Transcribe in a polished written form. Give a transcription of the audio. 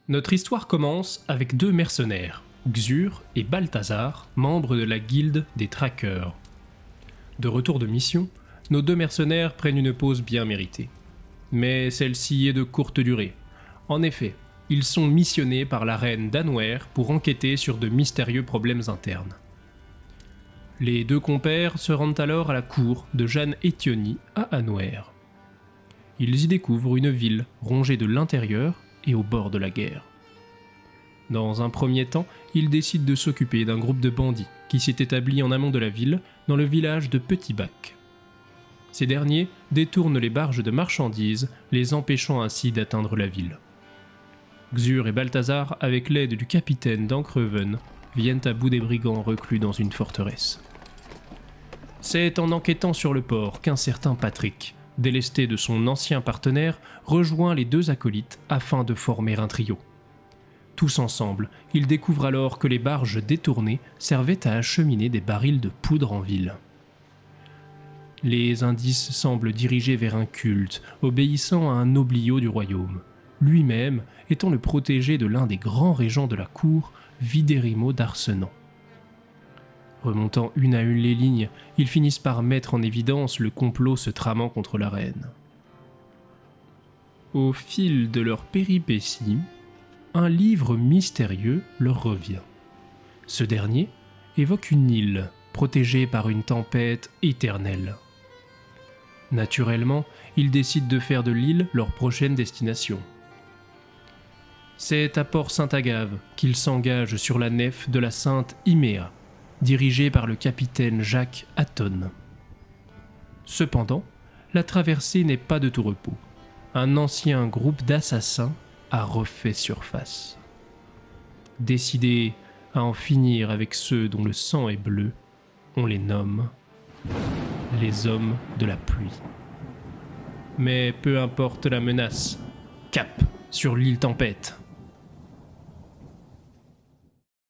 Notre histoire commence avec deux mercenaires, Xur et Balthazar, membres de la guilde des traqueurs. De retour de mission, nos deux mercenaires prennent une pause bien méritée. Mais celle-ci est de courte durée. En effet, ils sont missionnés par la reine d'Anwer pour enquêter sur de mystérieux problèmes internes. Les deux compères se rendent alors à la cour de Jeanne Étiony à Anwer. Ils y découvrent une ville rongée de l'intérieur et au bord de la guerre. Dans un premier temps, ils décident de s'occuper d'un groupe de bandits qui s'est établi en amont de la ville, dans le village de Petit Bac. Ces derniers détournent les barges de marchandises, les empêchant ainsi d'atteindre la ville. Xur et Balthazar, avec l'aide du capitaine d'Ankreven, viennent à bout des brigands reclus dans une forteresse. C'est en enquêtant sur le port qu'un certain Patrick, délesté de son ancien partenaire, rejoint les deux acolytes afin de former un trio. Tous ensemble, ils découvrent alors que les barges détournées servaient à acheminer des barils de poudre en ville. Les indices semblent dirigés vers un culte, obéissant à un nobliau du royaume, lui-même étant le protégé de l'un des grands régents de la cour, Vidérimo d'Arsenan. Remontant une à une les lignes, ils finissent par mettre en évidence le complot se tramant contre la reine. Au fil de leurs péripéties, un livre mystérieux leur revient. Ce dernier évoque une île protégée par une tempête éternelle. Naturellement, ils décident de faire de l'île leur prochaine destination. C'est à Port Saint-Agave qu'ils s'engagent sur la nef de la Sainte Iméa, dirigée par le capitaine Jacques Hatton. Cependant, la traversée n'est pas de tout repos. Un ancien groupe d'assassins a refait surface. Décidés à en finir avec ceux dont le sang est bleu, on les nomme les hommes de la pluie. Mais peu importe la menace, cap sur l'île Tempête.